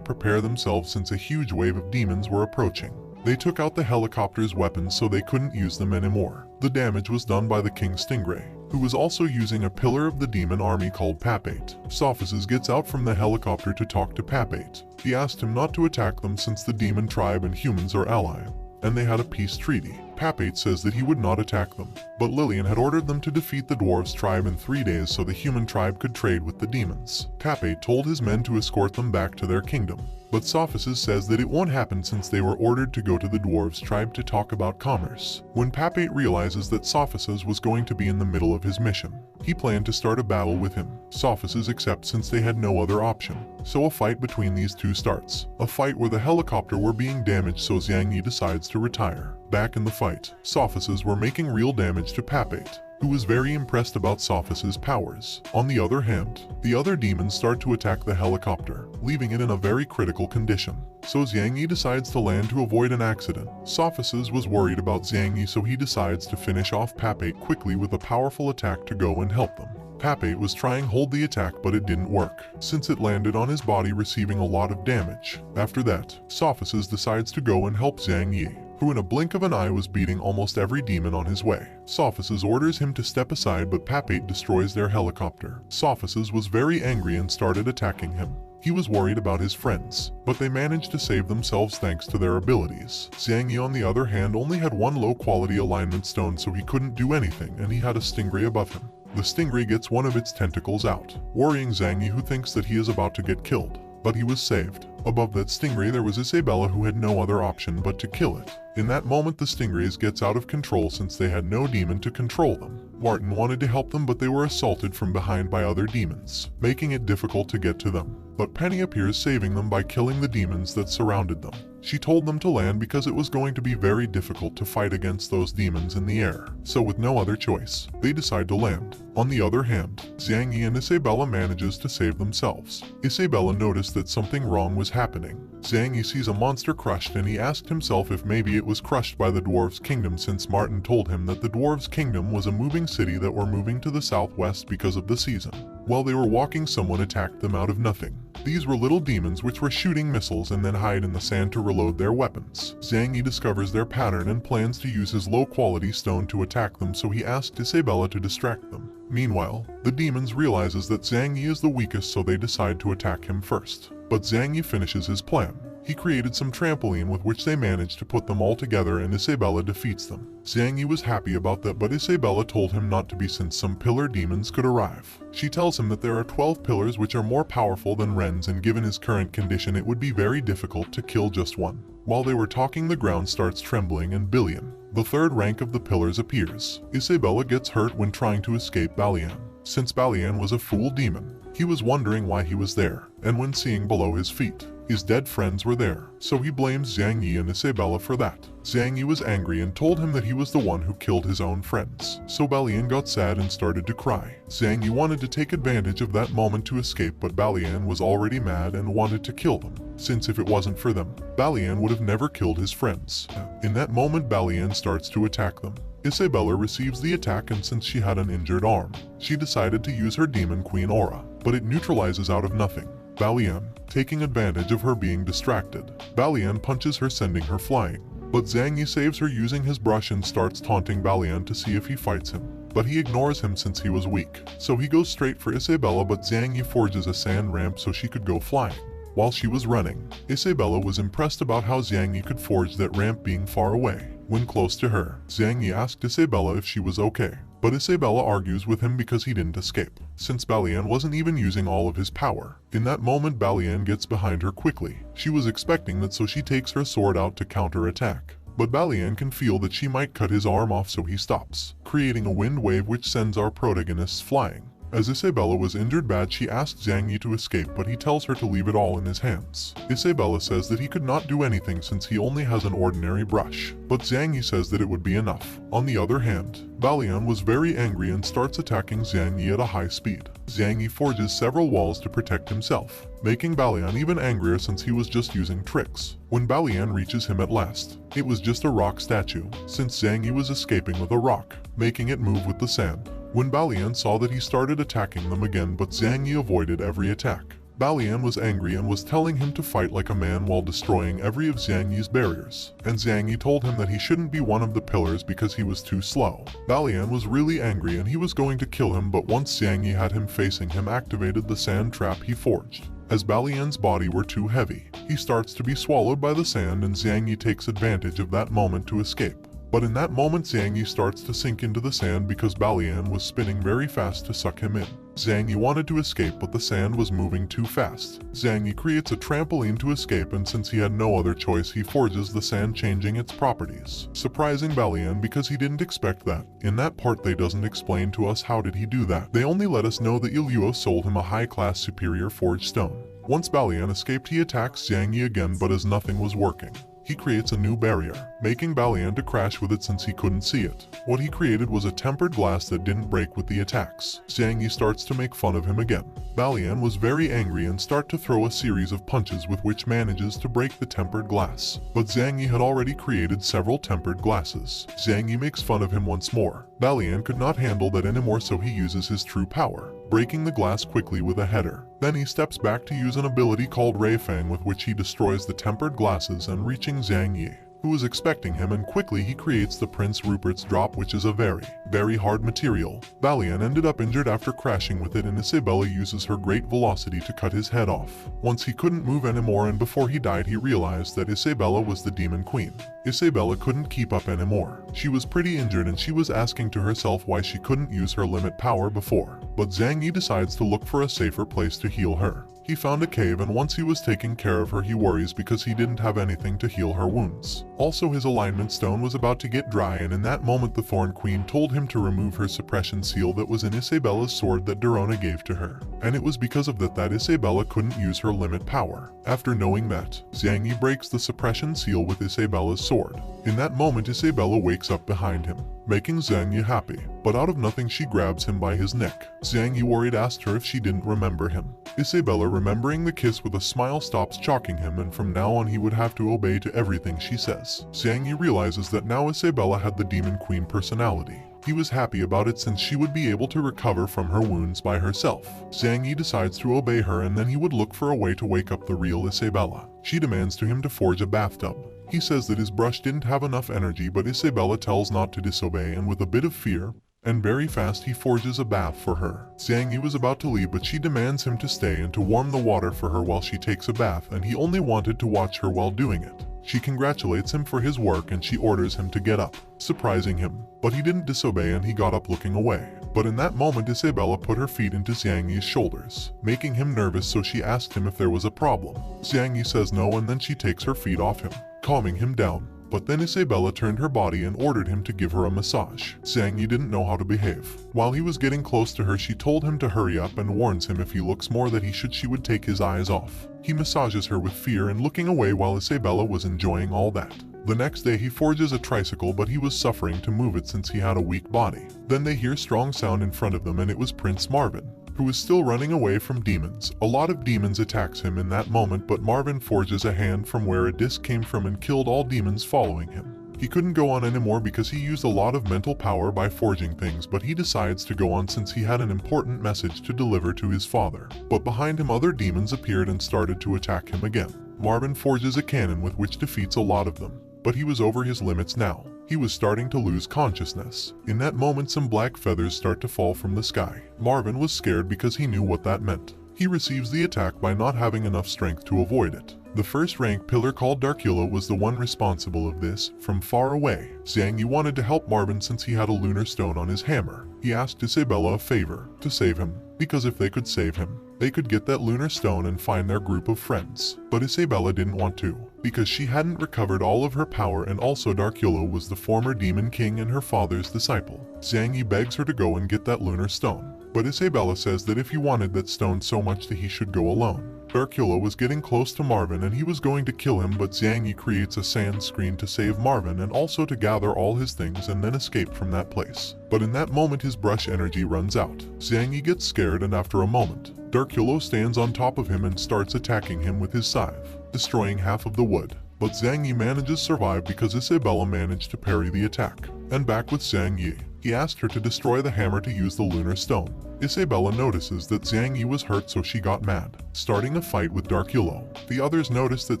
prepare themselves since a huge wave of demons were approaching. They took out the helicopter's weapons so they couldn't use them anymore. The damage was done by the King Stingray, who was also using a pillar of the demon army called Part-3. Sophists gets out from the helicopter to talk to Part-3. He asked him not to attack them since the demon tribe and humans are allies, and they had a peace treaty. Part-3 says that he would not attack them, but Lillian had ordered them to defeat the dwarves tribe in 3 days so the human tribe could trade with the demons. Part-3 told his men to escort them back to their kingdom, but Sophists says that it won't happen since they were ordered to go to the dwarves tribe to talk about commerce. When Part-3 realizes that Sophists was going to be in the middle of his mission, he planned to start a battle with him. Sophists accept since they had no other option. So a fight between these two starts. A fight where the helicopter were being damaged, so Zhang Yi decides to retire. Back in the fight, Sophists were making real damage to Part-3, who was very impressed about Sophists' powers. On the other hand, the other demons start to attack the helicopter, leaving it in a very critical condition. So Zhang Yi decides to land to avoid an accident. Sophists was worried about Zhang Yi, so he decides to finish off Part-3 quickly with a powerful attack to go and help them. Part-3 was trying to hold the attack, but it didn't work, since it landed on his body, receiving a lot of damage. After that, Sophists decides to go and help Zhang Yi, who in a blink of an eye was beating almost every demon on his way. Sophists orders him to step aside, but Part-3 destroys their helicopter. Sophists was very angry and started attacking him. He was worried about his friends, but they managed to save themselves thanks to their abilities. Zhang Yi, on the other hand, only had one low-quality alignment stone, so he couldn't do anything, and he had a stingray above him. The stingray gets one of its tentacles out, worrying Zhang Yi, who thinks that he is about to get killed. But he was saved. Above that stingray there was Isabella, who had no other option but to kill it. In that moment the stingrays gets out of control since they had no demon to control them. Martin wanted to help them, but they were assaulted from behind by other demons, making it difficult to get to them. But Penny appears, saving them by killing the demons that surrounded them. She told them to land because it was going to be very difficult to fight against those demons in the air. So with no other choice, they decide to land. On the other hand, Zhang Yi and Isabella manages to save themselves. Isabella noticed that something wrong was happening. Zhang Yi sees a monster crushed, and he asked himself if maybe it was crushed by the dwarves' kingdom, since Martin told him that the dwarves' kingdom was a moving city that were moving to the southwest because of the season. While they were walking, someone attacked them out of nothing. These were little demons which were shooting missiles and then hide in the sand to reload their weapons. Zhang Yi discovers their pattern and plans to use his low-quality stone to attack them, so he asked Isabella to distract them. Meanwhile, the demons realizes that Zhang Yi is the weakest, so they decide to attack him first. But Zhang Yi finishes his plan. He created some trampoline with which they managed to put them all together, and Isabella defeats them. Zhang Yi was happy about that, but Isabella told him not to be since some pillar demons could arrive. She tells him that there are 12 pillars which are more powerful than Ren's, and given his current condition it would be very difficult to kill just one. While they were talking, the ground starts trembling and Billion, the third rank of the pillars, appears. Isabella gets hurt when trying to escape Balian. Since Balian was a fool demon, he was wondering why he was there, and when seeing below his feet, his dead friends were there, so he blames Zhang Yi and Isabella for that. Zhang Yi was angry and told him that he was the one who killed his own friends, so Balian got sad and started to cry. Zhang Yi wanted to take advantage of that moment to escape, but Balian was already mad and wanted to kill them, since if it wasn't for them, Balian would have never killed his friends. In that moment Balian starts to attack them. Isabella receives the attack, and since she had an injured arm, she decided to use her Demon Queen aura, but it neutralizes out of nothing. Balian, taking advantage of her being distracted, Balian punches her, sending her flying. But Zhang Yi saves her using his brush and starts taunting Balian to see if he fights him. But he ignores him since he was weak, so he goes straight for Isabella, but Zhang Yi forges a sand ramp so she could go flying. While she was running, Isabella was impressed about how Zhang Yi could forge that ramp being far away. When close to her, Zhang Yi asked Isabella if she was okay, but Isabella argues with him because he didn't escape, since Balian wasn't even using all of his power. In that moment Balian gets behind her quickly. She was expecting that, so she takes her sword out to counter-attack. But Balian can feel that she might cut his arm off, so he stops, creating a wind wave which sends our protagonists flying. As Isabella was injured bad, she asked Zhang Yi to escape, but he tells her to leave it all in his hands. Isabella says that he could not do anything since he only has an ordinary brush, but Zhang Yi says that it would be enough. On the other hand, Balian was very angry and starts attacking Zhang Yi at a high speed. Zhang Yi forges several walls to protect himself, making Balian even angrier since he was just using tricks. When Balian reaches him at last, it was just a rock statue, since Zhang Yi was escaping with a rock, making it move with the sand. When Balian saw that, he started attacking them again, but Zhang Yi avoided every attack. Balian was angry and was telling him to fight like a man while destroying every of Zhang Yi's barriers, and Zhang Yi told him that he shouldn't be one of the pillars because he was too slow. Balian was really angry and he was going to kill him, but once Zhang Yi had him facing him, activated the sand trap he forged. As Balian's body were too heavy, he starts to be swallowed by the sand, and Zhang Yi takes advantage of that moment to escape. But in that moment, Zhang Yi starts to sink into the sand because Balian was spinning very fast to suck him in. Zhang Yi wanted to escape, but the sand was moving too fast. Zhang Yi creates a trampoline to escape, and since he had no other choice, he forges the sand, changing its properties, surprising Balian because he didn't expect that. In that part, they doesn't explain to us how did he do that. They only let us know that Iluo sold him a high-class superior forged stone. Once Balian escaped, he attacks Zhang Yi again, but as nothing was working, he creates a new barrier, making Balian to crash with it since he couldn't see it. What he created was a tempered glass that didn't break with the attacks. Zhang Yi starts to make fun of him again. Balian was very angry and start to throw a series of punches with which manages to break the tempered glass. But Zhang Yi had already created several tempered glasses. Zhang Yi makes fun of him once more. Balian could not handle that anymore, so he uses his true power, breaking the glass quickly with a header. Then he steps back to use an ability called Ray Fang, with which he destroys the tempered glasses and reaching Zhang Yi, who was expecting him, and quickly he creates the Prince Rupert's drop, which is a very hard material. Balian ended up injured after crashing with it, and Isabella uses her great velocity to cut his head off. Once he couldn't move anymore, and before he died, he realized that Isabella was the Demon Queen. Isabella couldn't keep up anymore. She was pretty injured and she was asking to herself why she couldn't use her limit power before. But Zhang Yi decides to look for a safer place to heal her. He found a cave, and once he was taking care of her, he worries because he didn't have anything to heal her wounds. Also, his alignment stone was about to get dry, and in that moment the Thorn Queen told him to remove her suppression seal that was in Isabella's sword that Dorona gave to her. And it was because of that Isabella couldn't use her limit power. After knowing that, Zhang Yi breaks the suppression seal with Isabella's sword. In that moment, Isabella wakes up behind him, making Zhang Yi happy. But out of nothing, she grabs him by his neck. Zhang Yi worried asked her if she didn't remember him. Isabella, remembering the kiss with a smile, stops choking him, and from now on he would have to obey to everything she says. Zhang Yi realizes that now Isabella had the Demon Queen personality. He was happy about it since she would be able to recover from her wounds by herself. Zhang Yi decides to obey her, and then he would look for a way to wake up the real Isabella. She demands to him to forge a bathtub. He says that his brush didn't have enough energy, but Isabella tells not to disobey, and with a bit of fear, and very fast, he forges a bath for her. Zhang Yi was about to leave, but she demands him to stay and to warm the water for her while she takes a bath, and he only wanted to watch her while doing it. She congratulates him for his work and she orders him to get up, surprising him. But he didn't disobey and he got up looking away. But in that moment, Isabella put her feet into Zhang Yi's shoulders, making him nervous, so she asked him if there was a problem. Zhang Yi says no, and then she takes her feet off him, calming him down. But then Isabella turned her body and ordered him to give her a massage. Zhang Yi didn't know how to behave. While he was getting close to her, she told him to hurry up and warns him if he looks more that she would take his eyes off. He massages her with fear and looking away while Isabella was enjoying all that. The next day he forges a tricycle, but he was suffering to move it since he had a weak body. Then they hear strong sound in front of them, and it was Prince Marvin, who is still running away from demons. A lot of demons attacks him in that moment, but Marvin forges a hand from where a disc came from and killed all demons following him. He couldn't go on anymore because he used a lot of mental power by forging things, but he decides to go on since he had an important message to deliver to his father. But behind him, other demons appeared and started to attack him again. Marvin forges a cannon with which defeats a lot of them, but he was over his limits now. He was starting to lose consciousness. In that moment, some black feathers start to fall from the sky. Marvin was scared because he knew what that meant. He receives the attack by not having enough strength to avoid it. The first rank pillar called Darkula was the one responsible of this. From far away, Zhang Yi wanted to help Marvin since he had a lunar stone on his hammer. He asked Isabella a favor to save him, because if they could save him, they could get that lunar stone and find their group of friends. But Isabella didn't want to, because she hadn't recovered all of her power, and also Darkula was the former demon king and her father's disciple. Zhang Yi begs her to go and get that lunar stone. but Isabella says that if he wanted that stone so much that he should go alone. Darkulo was getting close to Marvin and he was going to kill him, but Zhang Yi creates a sand screen to save Marvin and also to gather all his things and then escape from that place. But in that moment his brush energy runs out. Zhang Yi gets scared and after a moment, Darkulo stands on top of him and starts attacking him with his scythe, destroying half of the wood. But Zhang Yi manages to survive because Isabella managed to parry the attack. And back with Zhang Yi, he asked her to destroy the hammer to use the lunar stone. Isabella notices that Zhang Yi was hurt, so she got mad, starting a fight with Darkulo. The others noticed that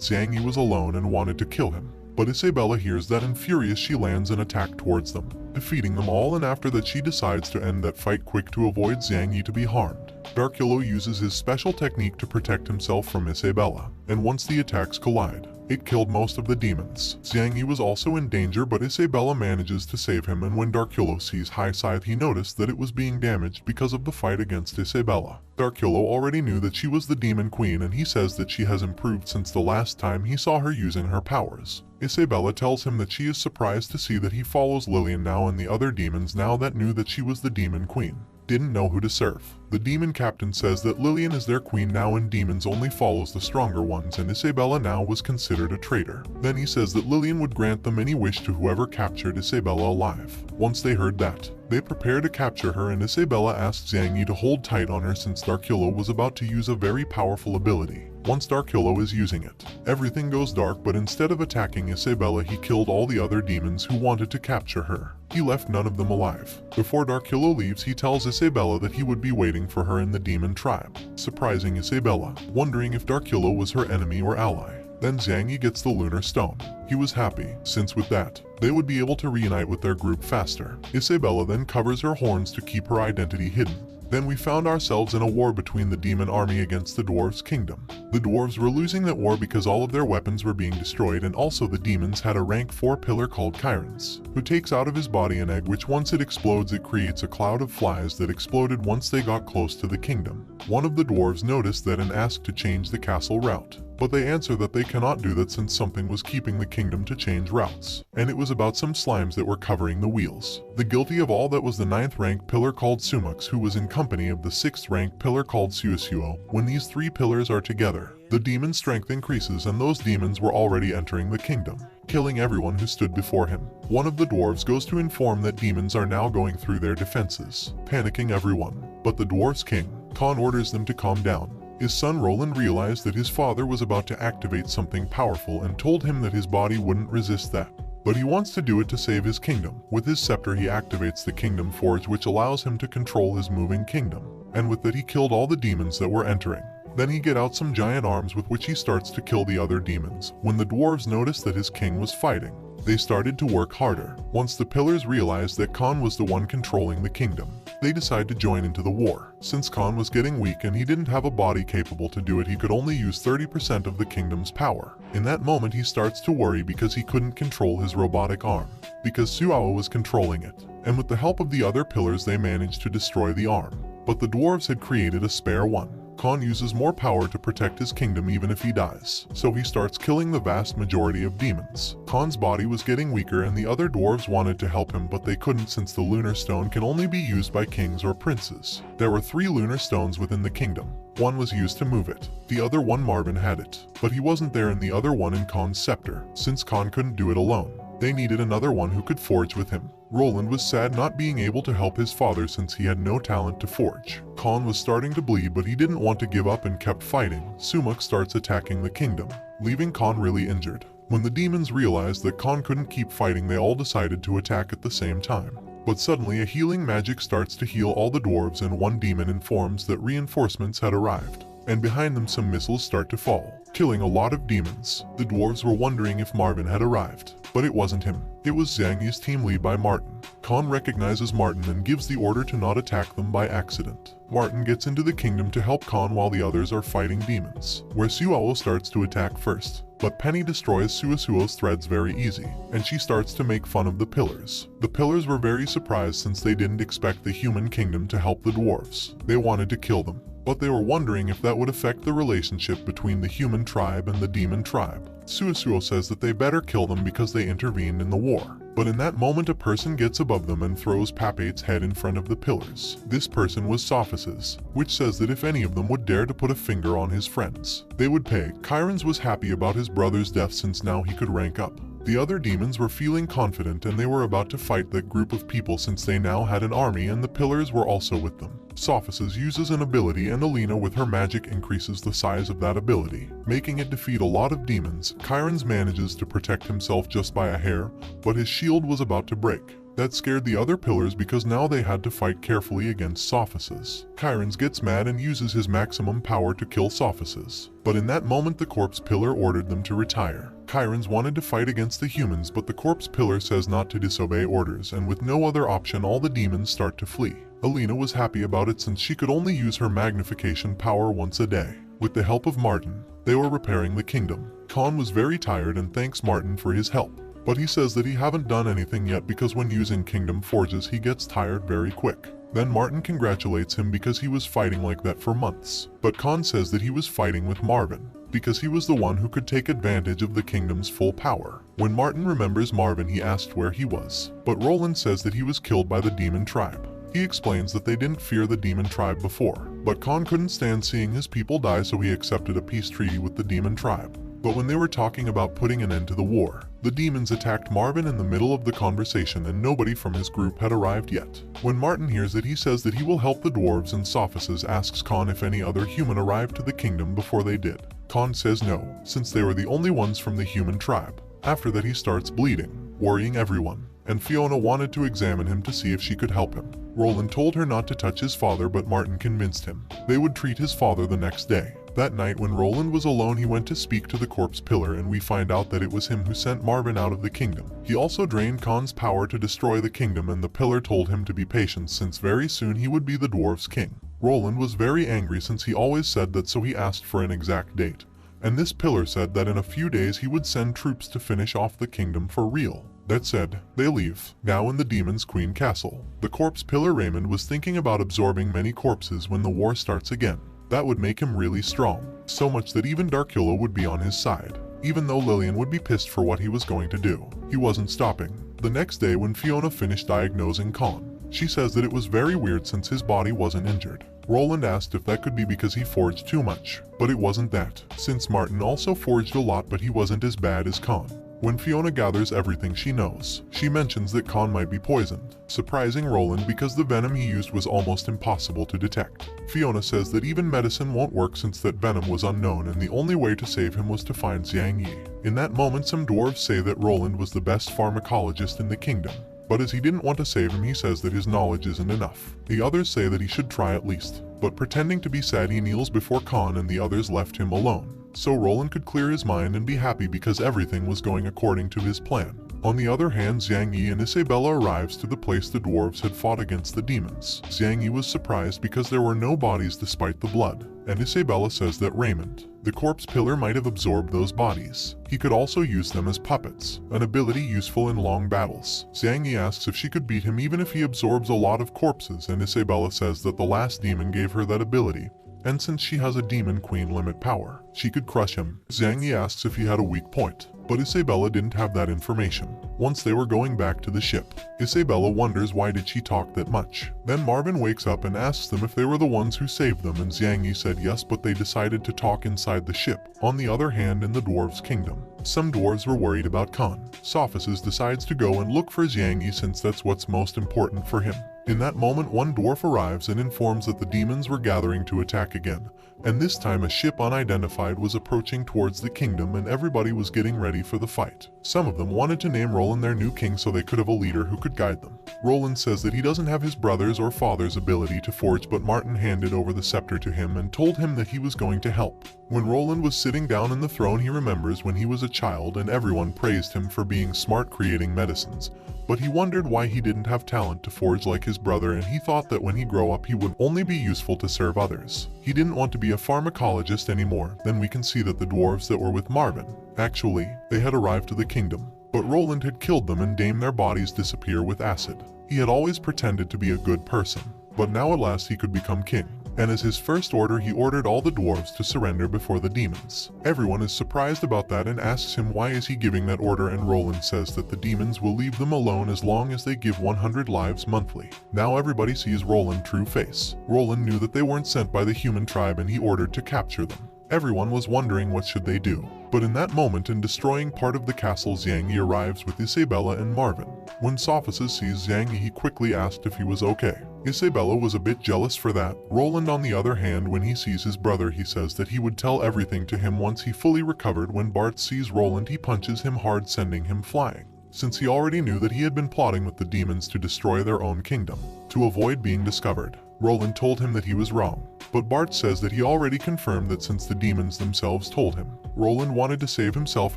Zhang Yi was alone and wanted to kill him. But Isabella hears that and furious she lands an attack towards them, defeating them all, and after that she decides to end that fight quick to avoid Zhang Yi to be harmed. Darkulo uses his special technique to protect himself from Isabella, and once the attacks collide, it killed most of the demons. Zhang Yi was also in danger, but Isabella manages to save him, and when Darkulo sees High Scythe he noticed that it was being damaged because of the fight against Isabella. Darkulo already knew that she was the demon queen and he says that she has improved since the last time he saw her using her powers. Isabella tells him that she is surprised to see that he follows Lillian now, and the other demons now that knew that she was the demon queen didn't know who to serve. The demon captain says that Lillian is their queen now and demons only follows the stronger ones, and Isabella now was considered a traitor. Then he says that Lillian would grant them any wish to whoever captured Isabella alive. Once they heard that, they prepare to capture her, and Isabella asks Zhang Yi to hold tight on her since Darkulo was about to use a very powerful ability. Once Darkulo is using it, everything goes dark, but instead of attacking Isabella he killed all the other demons who wanted to capture her. He left none of them alive. Before Darkulo leaves he tells Isabella that he would be waiting for her in the demon tribe, surprising Isabella, wondering if Darkulo was her enemy or ally. Then Zhang Yi gets the lunar stone. He was happy, since with that, they would be able to reunite with their group faster. Isabella then covers her horns to keep her identity hidden. Then we found ourselves in a war between the demon army against the dwarves' kingdom. The dwarves were losing that war because all of their weapons were being destroyed, and also the demons had a rank 4 pillar called Chiron's, who takes out of his body an egg which once it explodes it creates a cloud of flies that exploded once they got close to the kingdom. One of the dwarves noticed that and asked to change the castle route, but they answer that they cannot do that since something was keeping the kingdom to change routes, and it was about some slimes that were covering the wheels. The guilty of all that was the 9th rank pillar called Sumux, who was in company of the 6th rank pillar called Suisuo. When these 3 pillars are together, the demon's strength increases, and those demons were already entering the kingdom, killing everyone who stood before him. One of the dwarves goes to inform that demons are now going through their defenses, panicking everyone, but the dwarf's king, Khan, orders them to calm down. His son Roland realized that his father was about to activate something powerful and told him that his body wouldn't resist that. But he wants to do it to save his kingdom. With his scepter he activates the Kingdom Forge, which allows him to control his moving kingdom. And with that he killed all the demons that were entering. Then he get out some giant arms with which he starts to kill the other demons. When the dwarves noticed that his king was fighting, they started to work harder. Once the pillars realized that Khan was the one controlling the kingdom, they decided to join into the war. Since Khan was getting weak and he didn't have a body capable to do it, he could only use 30% of the kingdom's power. In that moment he starts to worry because he couldn't control his robotic arm, because Suao was controlling it. And with the help of the other pillars they managed to destroy the arm. But the dwarves had created a spare one. Khan uses more power to protect his kingdom even if he dies, so he starts killing the vast majority of demons. Khan's body was getting weaker and the other dwarves wanted to help him, but they couldn't since the lunar stone can only be used by kings or princes. There were 3 lunar stones within the kingdom. One was used to move it. The other one Marvin had it, but he wasn't there, and the other one in Khan's scepter, since Khan couldn't do it alone. They needed another one who could forge with him. Roland was sad not being able to help his father since he had no talent to forge. Khan was starting to bleed, but he didn't want to give up and kept fighting. Sumuk starts attacking the kingdom, leaving Khan really injured. When the demons realized that Khan couldn't keep fighting, they all decided to attack at the same time. But suddenly a healing magic starts to heal all the dwarves, and one demon informs that reinforcements had arrived. And behind them some missiles start to fall, killing a lot of demons. The dwarves were wondering if Marvin had arrived, but it wasn't him. It was Zhang Yi's team led by Martin. Khan recognizes Martin and gives the order to not attack them by accident. Martin gets into the kingdom to help Khan while the others are fighting demons, where Suao starts to attack first. But Penny destroys Suasuo's threads very easy, and she starts to make fun of the pillars. The pillars were very surprised since they didn't expect the human kingdom to help the dwarves. They wanted to kill them, but they were wondering if that would affect the relationship between the human tribe and the demon tribe. Suasuo says that they better kill them because they intervened in the war. But in that moment a person gets above them and throws Papate's head in front of the pillars. This person was Sophus's, which says that if any of them would dare to put a finger on his friends, they would pay. Chiron's was happy about his brother's death since now he could rank up. The other demons were feeling confident and they were about to fight that group of people since they now had an army and the pillars were also with them. Sophus uses an ability and Alina with her magic increases the size of that ability, making it defeat a lot of demons. Chiron's manages to protect himself just by a hair, but his shield was about to break. That scared the other pillars because now they had to fight carefully against Sophus's. Chiron's gets mad and uses his maximum power to kill Sophus's. But in that moment the corpse pillar ordered them to retire. Chiron's wanted to fight against the humans but the corpse pillar says not to disobey orders and with no other option all the demons start to flee. Alina was happy about it since she could only use her magnification power once a day. With the help of Martin, they were repairing the kingdom. Khan was very tired and thanks Martin for his help. But he says that he haven't done anything yet because when using kingdom forges he gets tired very quick. Then Martin congratulates him because he was fighting like that for months. But Khan says that he was fighting with Marvin, because he was the one who could take advantage of the kingdom's full power. When Martin remembers Marvin he asked where he was. But Roland says that he was killed by the demon tribe. He explains that they didn't fear the demon tribe before. But Khan couldn't stand seeing his people die so he accepted a peace treaty with the demon tribe. But when they were talking about putting an end to the war, the demons attacked Marvin in the middle of the conversation and nobody from his group had arrived yet. When Martin hears it he says that he will help the dwarves and Sophus asks Khan if any other human arrived to the kingdom before they did. Khan says no, since they were the only ones from the human tribe. After that he starts bleeding, worrying everyone, and Fiona wanted to examine him to see if she could help him. Roland told her not to touch his father but Martin convinced him. They would treat his father the next day. That night when Roland was alone he went to speak to the corpse pillar and we find out that it was him who sent Marvin out of the kingdom. He also drained Khan's power to destroy the kingdom and the pillar told him to be patient since very soon he would be the dwarves' king. Roland was very angry since he always said that so he asked for an exact date. And this pillar said that in a few days he would send troops to finish off the kingdom for real. That said, they leave, now in the demon's queen castle. The corpse pillar Raymond was thinking about absorbing many corpses when the war starts again. That would make him really strong, so much that even Darkula would be on his side. Even though Lillian would be pissed for what he was going to do, he wasn't stopping. The next day when Fiona finished diagnosing Khan, she says that it was very weird since his body wasn't injured. Roland asked if that could be because he forged too much, but it wasn't that, since Martin also forged a lot but he wasn't as bad as Khan. When Fiona gathers everything she knows, she mentions that Khan might be poisoned, surprising Roland because the venom he used was almost impossible to detect. Fiona says that even medicine won't work since that venom was unknown and the only way to save him was to find Xiang Yi. In that moment some dwarves say that Roland was the best pharmacologist in the kingdom. But as he didn't want to save him he says that his knowledge isn't enough. The others say that he should try at least, but pretending to be sad he kneels before Khan and the others left him alone. So Roland could clear his mind and be happy because everything was going according to his plan. On the other hand, Xiang Yi and Isabella arrives to the place the dwarves had fought against the demons. Xiang Yi was surprised because there were no bodies despite the blood, and Isabella says that Raymond, the corpse pillar, might have absorbed those bodies. He could also use them as puppets, an ability useful in long battles. Xiang Yi asks if she could beat him even if he absorbs a lot of corpses, and Isabella says that the last demon gave her that ability. And since she has a demon queen limit power, she could crush him. Xiang Yi asks if he had a weak point, but Isabella didn't have that information. Once they were going back to the ship, Isabella wonders why did she talk that much. Then Marvin wakes up and asks them if they were the ones who saved them and Xiang Yi said yes but they decided to talk inside the ship. On the other hand, in the dwarves' kingdom, some dwarves were worried about Khan. Sophus decides to go and look for Xiang Yi since that's what's most important for him. In that moment one dwarf arrives and informs that the demons were gathering to attack again, and this time a ship unidentified was approaching towards the kingdom and everybody was getting ready for the fight. Some of them wanted to name Roland their new king so they could have a leader who could guide them. Roland says that he doesn't have his brother's or father's ability to forge but Martin handed over the scepter to him and told him that he was going to help. When Roland was sitting down in the throne he remembers when he was a child and everyone praised him for being smart creating medicines. But he wondered why he didn't have talent to forge like his brother and he thought that when he grow up he would only be useful to serve others. He didn't want to be a pharmacologist anymore. Then we can see that the dwarves that were with Marvin, actually, they had arrived to the kingdom. But Roland had killed them and made their bodies disappear with acid. He had always pretended to be a good person, but now at last he could become king. and as his first order he ordered all the dwarves to surrender before the demons. Everyone is surprised about that and asks him why is he giving that order, and Roland says that the demons will leave them alone as long as they give 100 lives monthly. Now everybody sees Roland's true face. Roland knew that they weren't sent by the human tribe and he ordered to capture them. Everyone was wondering what should they do. But in that moment, in destroying part of the castle, Xiangyi arrives with Isabella and Marvin. When Sophices sees Xiangyi, he quickly asked if he was okay. Isabella was a bit jealous for that. Roland, on the other hand, when he sees his brother, he says that he would tell everything to him once he fully recovered. When Bart sees Roland, he punches him hard, sending him flying, since he already knew that he had been plotting with the demons to destroy their own kingdom, to avoid being discovered. Roland told him that he was wrong, but Bart says that he already confirmed that since the demons themselves told him. Roland wanted to save himself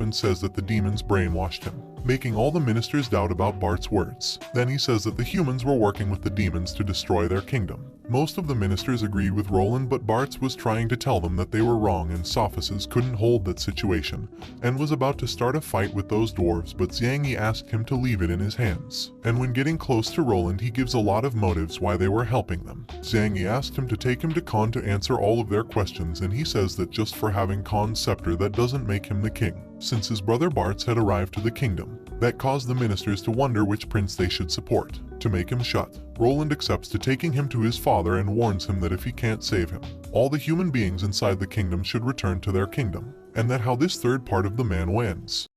and says that the demons brainwashed him, making all the ministers doubt about Bart's words. Then he says that the humans were working with the demons to destroy their kingdom. Most of the ministers agreed with Roland, but Bart was trying to tell them that they were wrong, and Sophices couldn't hold that situation and was about to start a fight with those dwarves, but Xiangyi asked him to leave it in his hands. And when getting close to Roland, he gives a lot of motives why they were helping them. Xiangyi asked him to take him to Khan to answer all of their questions, and he says that just for having Khan's scepter, that doesn't make him the king, since his brother Bart had arrived to the kingdom. That caused the ministers to wonder which prince they should support. To make him shut, Roland accepts to taking him to his father and warns him that if he can't save him, all the human beings inside the kingdom should return to their kingdom, and that how this third part of the man wins.